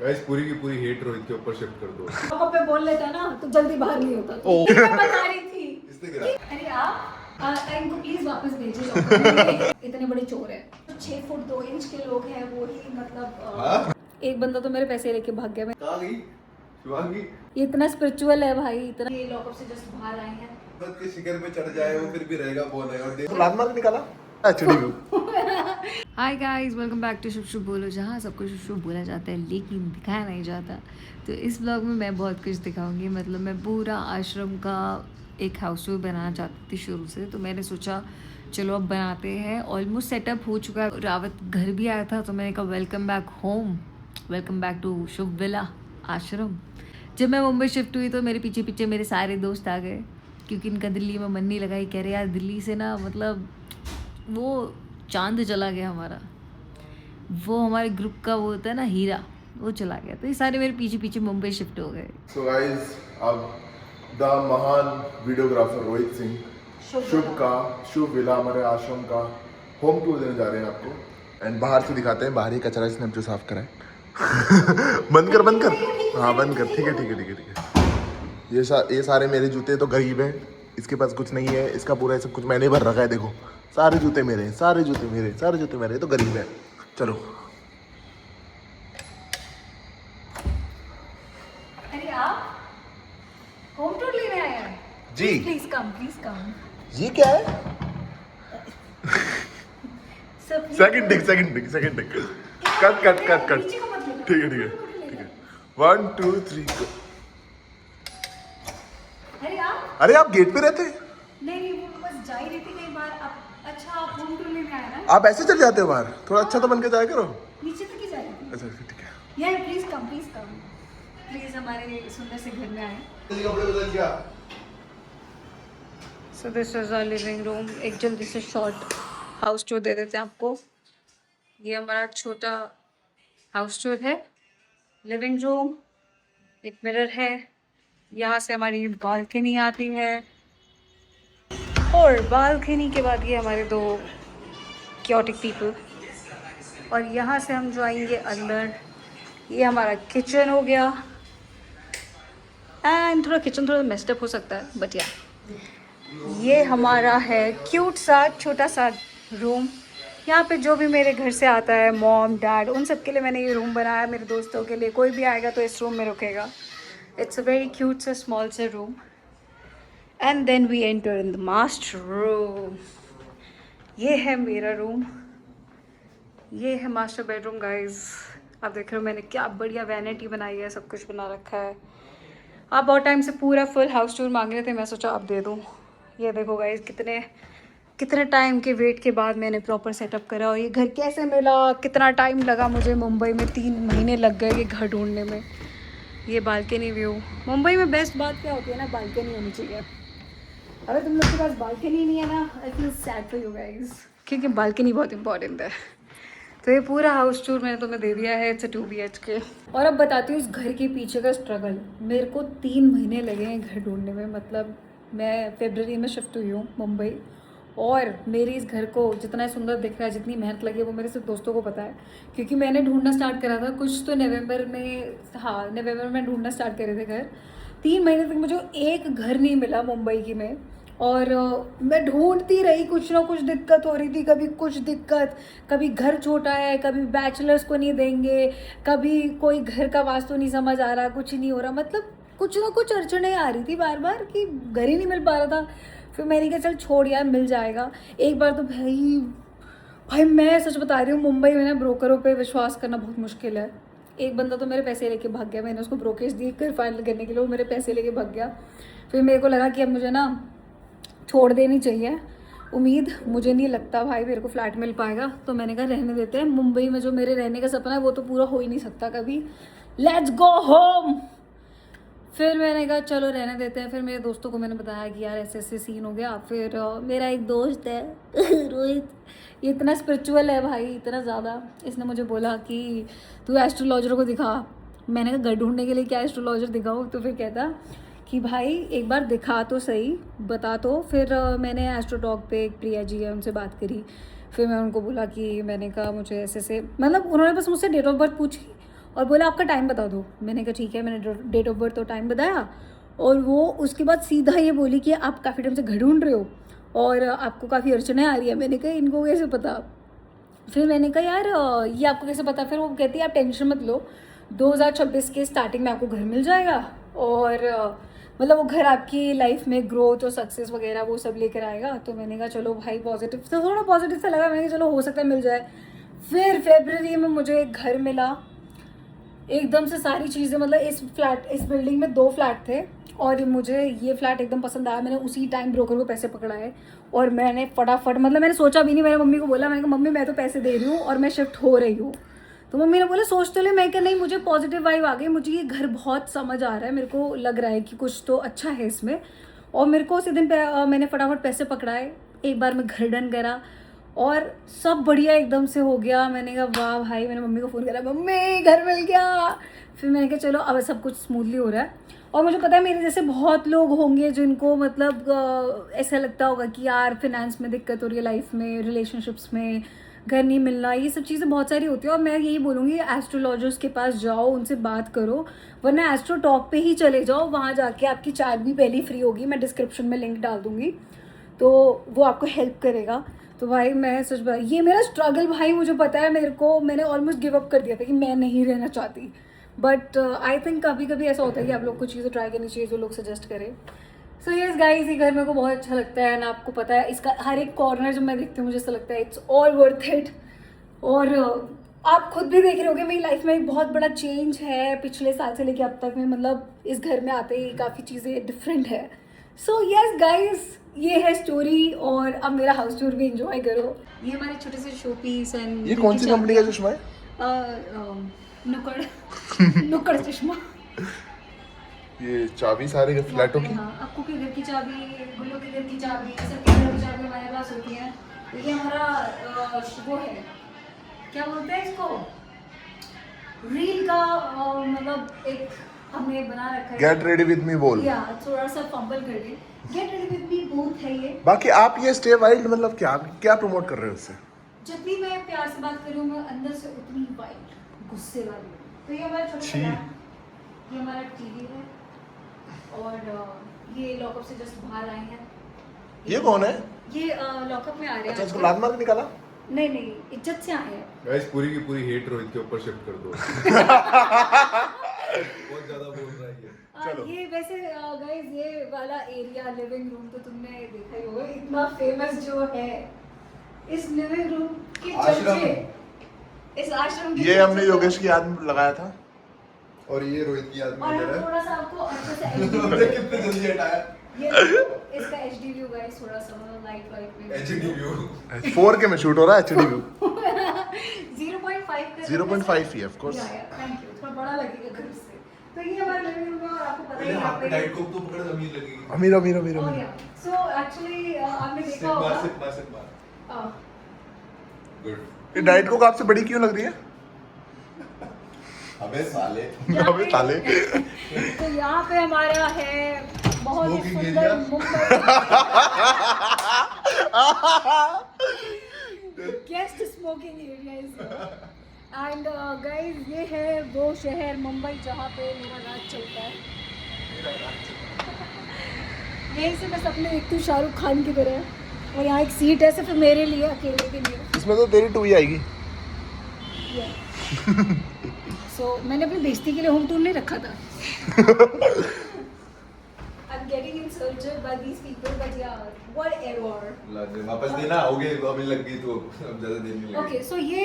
Guys पूरी की पूरी हेट रोहित के ऊपर शिफ्ट कर दो। पापा पे बोल लेता ना तो जल्दी बाहर नहीं होता। मैं बता रही थी। इसने गिरा। अरे आप इनको प्लीज वापस भेजिए लॉकर। इतने बड़े चोर हैं। 6 फुट 2 इंच के लोग हैं वो ही मतलब एक बंदा तो मेरे पैसे लेके भाग गया। मैं कहाँ गई शिवांगी? ये इतना स्पिरिचुअल है भाई, इतना ये लॉकअप से जस्ट बाहर आए हैं। खुद के शिखर पे चढ़ जाए वो फिर भी रहेगा बोल है और देख लात मार निकाला चिड़ी को। Hi guys, welcome back to Shubh Shubh Bolo, जहाँ सबको शुभ शुभ बोला जाता है लेकिन दिखाया नहीं जाता। तो इस ब्लॉग में मैं बहुत कुछ दिखाऊंगी। मतलब मैं पूरा आश्रम का एक हाउस टूर बनाना चाहती थी शुरू से, तो मैंने सोचा चलो अब बनाते हैं। ऑलमोस्ट सेटअप हो चुका है, रावत घर भी आया था, तो मैंने कहा welcome back home, welcome back to Shubh Villa Ashram. जब मैं मुंबई शिफ्ट हुई तो मेरे पीछे पीछे मेरे सारे दोस्त आ गए, क्योंकि इनका दिल्ली में मन नहीं लगा। ये कह रहे यार दिल्ली से ना मतलब वो चांद चला गया हमारा, वो हमारे ग्रुप का वो होता है ना हीरा, वो चला गया। तो ये सारे मेरे पीछे पीछे मुंबई शिफ्ट हो गए। सो गाइस अब द महान वीडियोग्राफर रोहित सिंह शुभ विला हमारे आश्रम का होम टूर देने जा रहे हैं आपको। एंड बाहर से दिखाते हैं, बाहरी कचरा इसने अब जो साफ करा है। बंद कर बंद कर, हाँ बंद कर, ठीक है ठीक है ठीक है ठीक है। ये सारे मेरे जूते तो गरीब हैं, इसके पास कुछ नहीं है, इसका पूरा सब कुछ मैंने भर रखा है। देखो सारे जूते मेरे हैं, सारे जूते मेरे, सारे जूते मेरे, तो गरीब है। चलो अरे आप होम टूर लेने आए हैं? जी। Please come. ये क्या है? Second ticket. ठीक है 1 2 3 अरे आप गेट पे रहते हैं? नहीं वो बस जा ही रही थी कई बार। अच्छा आप होम टूर लेने आए ना? आप ऐसे चल जाते हो बाहर? थोड़ा अच्छा तो बन के जाया करो। नीचे तक ही जा रही थी। अच्छा ठीक है। यार प्लीज कम प्लीज हमारे सुंदर से घर में आए। कपड़े बदल गया। So this is our living room. एक जल्दी से शॉर्ट हाउस टूर दे देते हैं आपको। ये हमारा छोटा हाउस टूर है। लिविंग रूम, एक मिरर है, यहाँ से हमारी बालकनी आती है, और बालकनी के बाद ये हमारे 2 क्योटिक पीपल, और यहाँ से हम जो आएंगे अंदर, ये हमारा किचन हो गया। एंड थोड़ा किचन थोड़ा मेस्टअप हो सकता है, बट या ये हमारा है क्यूट सा छोटा सा रूम। यहाँ पे जो भी मेरे घर से आता है, मॉम डैड, उन सब के लिए मैंने ये रूम बनाया। मेरे दोस्तों के लिए, कोई भी आएगा तो इस रूम में रुकेगा। इट्स अ वेरी क्यूट सा स्मॉल सा room. And then we enter in the master room. ये है मेरा रूम, ये है मास्टर बेडरूम गाइज। आप देख रहे हो मैंने क्या बढ़िया वैनिटी बनाई है, सब कुछ बना रखा है। आप बहुत टाइम से पूरा फुल हाउस टूर मांग रहे थे, मैं सोचा आप दे दूँ। ये देखो गाइज कितने टाइम के वेट के बाद मैंने प्रॉपर सेटअप करा। और ये घर कैसे मिला, कितना टाइम लगा मुझे, मुंबई में 3 महीने लग गए ये घर ढूंढने में। ये बालकनी व्यू, मुंबई में बेस्ट बात क्या होती है ना, बालकनी होनी चाहिए। अगर तुम लोग के पास बालकनी नहीं है ना, I feel sad for you guys, क्योंकि बालकनी बहुत इंपॉर्टेंट है। तो ये पूरा हाउस टूर मैंने तुम्हें दे दिया है। It's 2 BHK। और अब बताती हूँ इस घर के पीछे का स्ट्रगल। मेरे को 3 महीने लगे हैं घर ढूंढने में। मतलब मैं फरवरी में शिफ्ट हुई हूँ मुंबई, और मेरी इस घर को जितना सुंदर दिख रहा है, जितनी मेहनत लगी है, वो मेरे सिर्फ दोस्तों को पता है। क्योंकि मैंने ढूंढना स्टार्ट करा था कुछ तो नवंबर में ढूंढना स्टार्ट करे थे घर। 3 महीने तक मुझे एक घर नहीं मिला मुंबई की में। और मैं ढूंढती रही, कुछ ना कुछ दिक्कत हो रही थी। कभी कुछ दिक्कत, कभी घर छोटा है, कभी बैचलर्स को नहीं देंगे, कभी कोई घर का वास्तु नहीं समझ आ रहा, कुछ नहीं हो रहा। मतलब कुछ ना कुछ अड़चने आ रही थी बार बार कि घर ही नहीं मिल पा रहा था। फिर मैंने कहा चल छोड़ यार, मिल जाएगा। एक बार तो भाई मैं सच बता रही हूँ, मुंबई में ना ब्रोकरों पे विश्वास करना बहुत मुश्किल है। एक बंदा तो मेरे पैसे लेके भाग गया। मैंने उसको ब्रोकेज दी घर फाइनल करने के लिए, वो मेरे पैसे लेके भाग गया। फिर मेरे को लगा कि अब मुझे ना छोड़ देनी चाहिए उम्मीद। मुझे नहीं लगता भाई मेरे को फ्लैट मिल पाएगा, तो मैंने कहा रहने देते हैं। मुंबई में जो मेरे रहने का सपना है वो तो पूरा हो ही नहीं सकता कभी। Let's go home. फिर मैंने कहा चलो रहने देते हैं। फिर मेरे दोस्तों को मैंने बताया कि यार ऐसे ऐसे सीन हो गया। फिर मेरा एक दोस्त है रोहित, ये इतना स्पिरिचुअल है भाई, इतना ज़्यादा। इसने मुझे बोला कि तू एस्ट्रोलॉजर को दिखा। मैंने कहा घर ढूंढने के लिए क्या एस्ट्रोलॉजर दिखाऊँ? तो फिर कहता कि भाई एक बार दिखा तो सही, बता तो। फिर मैंने एस्ट्रोटॉक पे एक प्रिया जी है, उनसे बात करी। फिर मैं उनको बोला कि मैंने कहा मुझे ऐसे मतलब उन्होंने बस मुझसे डेट ऑफ बर्थ पूछी और बोला आपका टाइम बता दो। मैंने कहा ठीक है, मैंने डेट ऑफ बर्थ और टाइम बताया। और वो उसके बाद सीधा ये बोली कि आप काफ़ी टाइम से घर ढूंढ रहे हो और आपको काफ़ी अड़चनें आ रही है। मैंने कहा इनको कैसे पता। फिर मैंने कहा यार ये आपको कैसे पता। फिर वो कहती है आप टेंशन मत लो, 2026 के स्टार्टिंग में आपको घर मिल जाएगा और मतलब वो घर आपकी लाइफ में ग्रोथ और सक्सेस वगैरह वो सब लेकर आएगा। तो मैंने कहा चलो भाई पॉजिटिव, तो थोड़ा पॉजिटिव सा लगा। मैंने कहा चलो हो सकता है मिल जाए। फिर फरवरी में मुझे एक घर मिला एकदम से, सारी चीज़ें मतलब इस बिल्डिंग में 2 फ्लैट थे और मुझे ये फ्लैट एकदम पसंद आया। मैंने उसी टाइम ब्रोकर को पैसे पकड़ाए और मैंने फटाफट, मतलब मैंने सोचा भी नहीं, मैंने मम्मी को बोला, मैंने कहा मम्मी मैं तो पैसे दे रही हूँ और मैं शिफ्ट हो रही हूँ। तो मम्मी ने बोला सोच तो ले। मैं क्या नहीं, मुझे पॉजिटिव वाइब आ गई, मुझे ये घर बहुत समझ आ रहा है, मेरे को लग रहा है कि कुछ तो अच्छा है इसमें। और मेरे को उसी दिन मैंने फटाफट पैसे पकड़ाए, एक बार मैं घर डन करा और सब बढ़िया एकदम से हो गया। मैंने कहा वाह भाई, मैंने मम्मी को फ़ोन करा, मम्मी घर मिल गया। फिर मैंने कहा चलो अब सब कुछ स्मूथली हो रहा है। और मुझे पता है मेरे जैसे बहुत लोग होंगे जिनको मतलब ऐसा लगता होगा कि यार फिनेंस में दिक्कत हो रही है, लाइफ में, रिलेशनशिप्स में, घर नहीं मिलना, ये सब चीज़ें बहुत सारी होती है। और मैं यही बोलूँगी एस्ट्रोलॉजर्स के पास जाओ, उनसे बात करो, वरना एस्ट्रो टॉक पे ही चले जाओ। वहाँ जाके आपकी चार्ट भी पहली फ्री होगी, मैं डिस्क्रिप्शन में लिंक डाल दूँगी, तो वो आपको हेल्प करेगा। तो भाई मैं सच भाई, ये मेरा स्ट्रगल भाई मुझे पता है, मेरे को मैंने ऑलमोस्ट गिव अप कर दिया था कि मैं नहीं रहना चाहती। बट आई थिंक कभी कभी ऐसा होता है कि आप लोग कुछ चीज़ें ट्राई करनी चाहिए जो लोग सजेस्ट करें। सो यस गाइस, ये घर मेरे को बहुत अच्छा लगता है। एंड आपको पता है इसका हर एक कॉर्नर जब मैं देखती हूँ मुझे ऐसा लगता है इट्स ऑल वर्थ इट। और आप खुद भी देख रहे होगे मेरी लाइफ में एक बहुत बड़ा चेंज है पिछले साल से लेके अब तक में, मतलब इस घर में आते ही काफ़ी चीज़ें डिफरेंट है। सो यस गाइस, ये है स्टोरी और अब मेरा हाउस टूर भी एंजॉय करो। ये हमारे छोटे से शो पीस एंड ये कौन सी कंपनी का चश्मा है? नुक्कड़ चश्मा। ये चाबी सारे के फ्लैटों की? हाँ, अक्कू के घर की चाबी, गुल्लू के घर की चाबी, सबके घर की चाबी हमारे पास होती है। तो ये हमारा वो है, क्या बोलते हैं इसको, रील का मतलब एक हमने बना रखा है। गेट रेडी विद मी बोल, या थोड़ा सा फंबल कर दे, get ready with me booth है ये। बाकी आप ये स्टे वाइल्ड मतलब क्या प्रमोट कर रहे हो उससे? जब भी मैं प्यार से बात कर रही हूँ मैं अंदर से उतनी वाइल्ड, गुस्से वाली। तो ये हमारा छोटा सा ये हमारा टीवी है और ये लॉकअप से जस्ट बाहर आए हैं। ये कौन है? ये लॉकअप में आ रहे हैं। अच्छा, इसको लात मार के निकाला? नहीं, इज्जत से आए हैं। गाइस पूरी की पूरी हेट रोहित के ऊपर शिफ्ट कर दो। बहुत ज्यादा बोल रहा है ये। चलो। ये वैसे गाइस ये वाला एरिया लिविंग रूम तो तुमने देखा ही होगा, इतना फेमस जो है इस लिविंग रूम के चर्चे, इस आश्रम के ये हमने योगेश की याद में लगाया था और ये रोहित की याद में और इधर हम है। थोड़ा सा आपको अच्छे से हमने कितने जल्दी हटाया। ये देखो, इसका एचडी व्यू गाइस, थोड़ा सा मतलब लाइट में एचडी व्यू 4K में शूट हो रहा है, एचडी व्यू 0.5 का 0.5 ही ऑफ कोर्स। थैंक यू, थोड़ा बड़ा लगेगा घर से। तो ये हमारा लिविंग रूम है और आपको पता ही है यहाँ पे डाइट को तो पकड़ जमीन लगेगी। अमीर सो एक्चुअली आपने देखा होगा सिप मार। गुड। ये डाइट कोक आपसे बड़ी क्यों लग रही है? अबे साले। अबे ताले। तो यहाँ पे हमारा है बहुत ही Smoking सुंदर area? Mumbai guest smoking area and guys ये है वो शहर मुंबई जहाँ पे मेरा राज चलता है। यहीं से मैं सपने देखती हूँ शाहरुख खान की तरह। और यहाँ एक सीट है सिर्फ मेरे लिए, अकेले के लिए। इसमें तो तेरी 2 ही आएगी। सो मैंने अपनी बेइज्जती के लिए होम टूर नहीं रखा था। I'm getting insulted by these people, but yeah, whatever. वापस देना, हो गए अभी लग गई तो अब ज्यादा देर नहीं लगेगी। Okay, so ये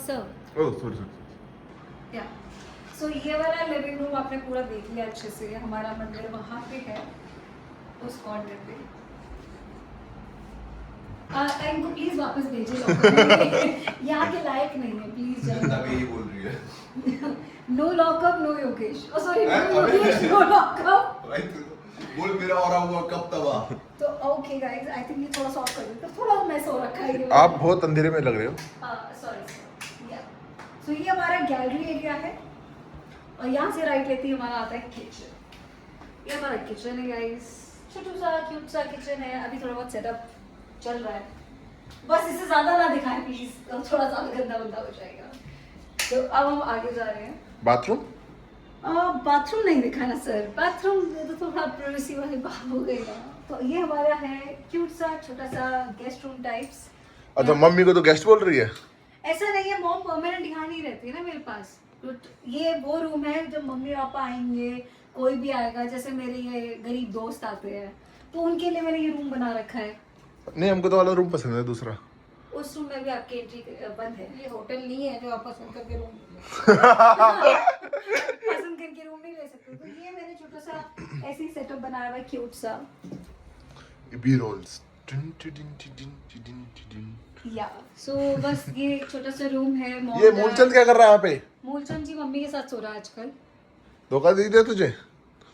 sir, oh sorry. yeah, so ये वाला लिविंग रूम आपने पूरा देख लिया अच्छे से। हमारा मंदिर वहाँ पे है उस कॉर्नर पे। इनको प्लीज वापस भेजिए, यहाँ के लायक नहीं है, प्लीज जनता भी यही बोल रही है। No lockup, no Yogesh, sorry no Yogesh, no lockup. बोल मेरा और हुआ कब तबा। तो ओके गाइस, आई थिंक ये थोड़ा सॉफ्ट कर देते, थोड़ा मैस हो रखा है ये। आप बहुत अंधेरे में लग रहे हो। सॉरी या सो ये हमारा गैलरी एरिया है और यहाँ से राइट लेती है हमारा आता है किचन। ये हमारा किचन है गाइस, छोटा सा क्यूट सा किचन है। अभी थोड़ा बहुत सेटअप चल रहा है, बस इससे ज्यादा ना दिखाएं प्लीज, थोड़ा सा गंदा बंदा हो जाएगा। तो अब हम आगे जा रहे हैं। बाथरूम? बाथरूम नहीं दिखाना सर, बाथरूम तो थोड़ा प्राइवेसी वाली बात हो गई ना। तो ये हमारा है क्यूट सा छोटा सा गेस्ट रूम टाइप्स। अच्छा, मम्मी को तो गेस्ट बोल रही है। ऐसा नहीं है, मॉम परमानेंट यहाँ नहीं रहती है ना मेरे पास। तो ये वो रूम है जब मम्मी पापा आएंगे, कोई भी आएगा, जैसे मेरे ये गरीब दोस्त आते हैं तो उनके लिए मैंने ये रूम बना रखा है। नहीं, हमको तो वाला रूम पसंद है दूसरा। उस रूम में भी आपकी एंट्री बंद है। ये होटल नहीं है जो आप पसंद करके रूम पसंद करके रूम नहीं ले सकते। तो ये मैंने छोटा सा ऐसे ही सेटअप बनाया हुआ है क्यूट सा। B rolls. या सो बस ये छोटा सा रूम है। ये मूलचंद क्या कर रहा है यहाँ पे? मूलचंद जी मम्मी के साथ सो रहा है आजकल। धोखा दे दिया तुझे?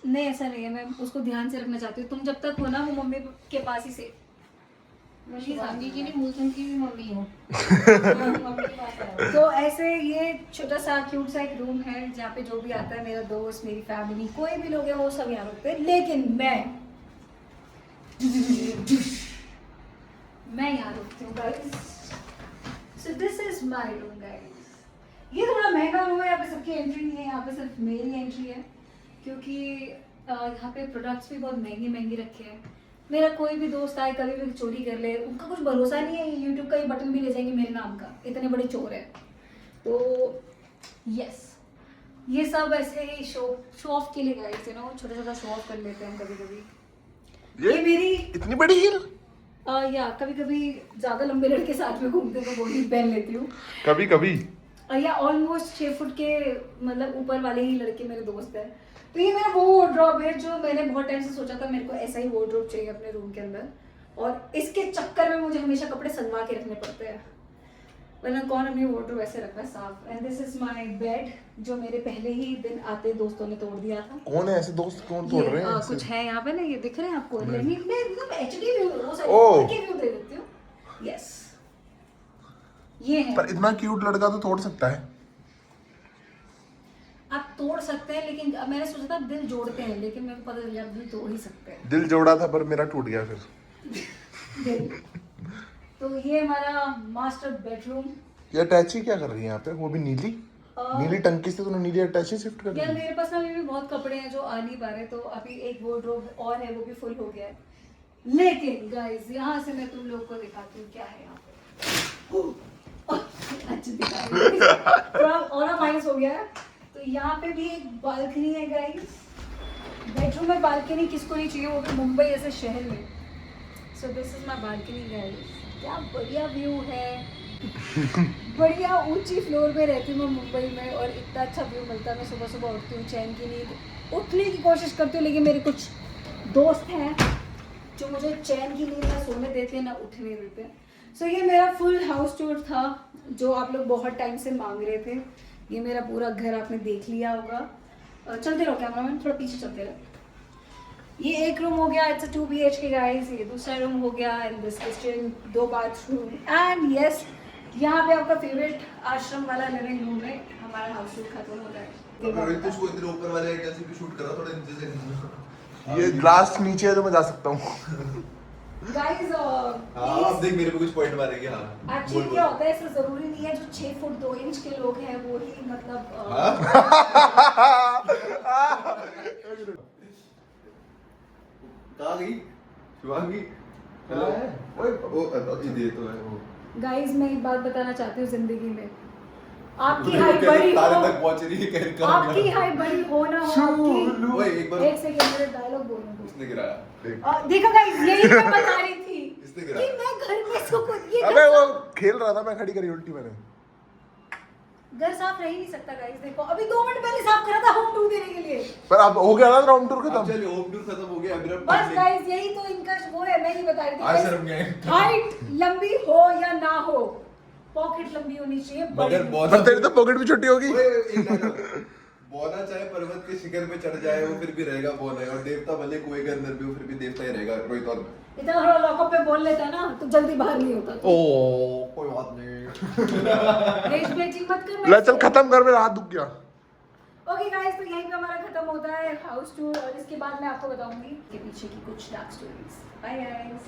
नहीं ऐसा नहीं है, मैं उसको ध्यान से रखना चाहती हूँ। तुम जब तक हो ना वो मम्मी के पास ही से। शिवांगी की नहीं, मूलचंद की भी मम्मी हो। तो ऐसे ये छोटा सा क्यूट सा एक रूम है जहाँ पे जो भी आता है, मेरा दोस्त, मेरी फैमिली, कोई भी लोग है वो सब यहाँ रुकते हैं। लेकिन मैं यहाँ रुकती हूँ guys. So this is my room guys. ये थोड़ा महंगा रूम है, यहाँ पे सबकी एंट्री नहीं है, यहाँ पे सिर्फ मेरी एंट्री है क्योंकि यहाँ पे प्रोडक्ट्स भी बहुत महंगे महंगे रखे हैं। मेरा कोई भी दोस्त आए कभी भी चोरी कर ले, उनका कुछ भरोसा नहीं है, यूट्यूब का ही बटन भी ले जाएंगे मेरे नाम का, इतने बड़े चोर हैं। तो यस, ये सब ऐसे ही शो ऑफ के लिए गाइस, यू नो, छोटा छोटा शो ऑफ कर लेते हैं हम कभी कभी। ये मेरी इतनी बड़ी हील? या कभी कभी ज्यादा लंबे लड़के साथ में घूमते तो वो भी पहन लेती हूँ। कभी कभी या ऑलमोस्ट 6 फुट के मतलब ऊपर वाले ही लड़के मेरे दोस्त हैं। तो ये मेरा वो वार्डरोब है जो मैंने बहुत टाइम से सोचा था, मेरे को ऐसा ही वार्डरोब चाहिए अपने रूम के अंदर, और इसके चक्कर में मुझे हमेशा कपड़े सलवा के रखने पड़ते हैं, वरना कौन अपनी वार्डरोब ऐसे रखता है साफ। And this is my bed जो मेरे पहले ही दिन आते दोस्तों ने तोड़ दिया था। कौन है ऐसे दोस्त? कौन तोड़ रहे हैं? कुछ है यहाँ पे ना, ये दिख रहे हैं आपको? मैं एकदम एचडी व्यू, वो ओह। साइड के व्यू दे देती हूँ। यस, ये है। पर इतना क्यूट लड़का तो तोड़ सकता है। आप तोड़ सकते हैं, लेकिन अब मैंने सोचा था दिल जोड़ते हैं, लेकिन मेरे को पता चल गया दिल तोड़ ही सकते हैं। दिल जोड़ा था पर मेरा टूट गया फिर। दिल। तो ये हमारा मास्टर बेडरूम। ये अटैची क्या कर रही है यहाँ पे? वो भी नीली नीली टंकी से तूने नीली अटैची शिफ्ट कर यार दी? मेरे पास ना अभी भी बहुत कपड़े हैं जो आ नहीं पा रहे, तो अभी एक वार्डरोब और है, वो भी फुल हो गया है। लेकिन गाइस यहाँ से मैं तुम लोग को दिखाती हूँ क्या है यहाँ पे। अच्छा दिखा रही हूँ। थोड़ा और माइनस हो गया है। तो यहाँ पे भी एक बालकनी है गाइस। बेडरूम में बालकनी किसको नहीं चाहिए, वो भी मुंबई ऐसे शहर में। सो this is my balcony guys. क्या बढ़िया व्यू है। बढ़िया ऊंची फ्लोर पे रहती हूँ मैं मुंबई में, और इतना अच्छा व्यू मिलता है। मैं सुबह सुबह उठती हूँ, चैन की नींद उठने की कोशिश करती हूँ, लेकिन मेरे कुछ दोस्त हैं जो मुझे चैन की नींद ना सोने देते ना उठने देते। सो ये मेरा फुल हाउस टूर था जो आप लोग बहुत टाइम से मांग रहे थे। ये मेरा पूरा घर आपने देख लिया होगा। चलते रहो कैमरामैन, थोड़ा पीछे चलते रहो। ये एक रूम हो गया, इट्स अ 2 BHK गाइस। ये दूसरा रूम हो गया, in this kitchen 2 bathroom. And yes, यहाँ पे आपका फेवरेट आश्रम वाला लिविंग रूम है। हमारा हाउस शूट खत्म हो रहा है। रोहित तो इसको इतने ऊपर वाले एंगल से भी शूट कर रहा, थोड़ा नीचे से। ये ग्लास नीचे है तो मैं जा सकता हूँ। गाइस हाँ अब देख मेरे पे कुछ पॉइंट मारेंगे। हाँ एक्चुअली क्या होता है, ऐसा जरूरी नहीं है जो 6 फुट 2 इंच के लोग हैं वो ही मतलब कहाँ गई शिवांगी? हेलो। ओए वो ये तो है वो। गाइस मैं एक बात बताना चाहती हूँ, जिंदगी में आपकी वो हाइट कैसे बड़ी तारे हो, तक पहुंच रही है, कह रही आपकी हाइट बड़ी हो ना हो, आपकी ओए एक बार एक सेकंड मेरे डायलॉग बोलने दो। इसने गिराया। देखो गाइस, यही मैं बता रही थी इसने कि गिराया। मैं घर में इसको खुद ये अबे वो खेल रहा था, मैं खड़ी करी उल्टी मैंने। घर साफ रह ही नहीं सकता गाइस। देखो अभी 2 मिनट पहले साफ करा था होम टूर देने के लिए। पर अब हो गया ना राउंड टूर अब खत्म। चलिए होम टूर खत्म हो गया। अभी अब बस गाइस यही तो इनका वो है, मैं नहीं बता रही आज थी। शर्म नहीं आई। हाइट लंबी हो या ना हो, पॉकेट लंबी होनी चाहिए। मगर बड़ी। बहुत पर तेरी तो पॉकेट भी छोटी होगी। बौना चाहे पर्वत के शिखर पे चढ़ जाए वो फिर भी रहेगा बौना है, और देवता भले कुएं के अंदर भी हो फिर भी देवता ही रहेगा। रोहित और इतना थोड़ा लॉकअप पे बोल लेता ना तो जल्दी बाहर नहीं होता। ओ कोई बात नहीं। रेज प्लेटिंग मत कर। ले चल खत्म कर, मेरा हाथ दुख गया। ओके गाइस, तो यहीं पे हमारा खत्म होता है हाउस टूर, और इसके बाद मैं आपको बताऊंगी कि पीछे की कुछ डार्क स्टोरीज। Bye guys.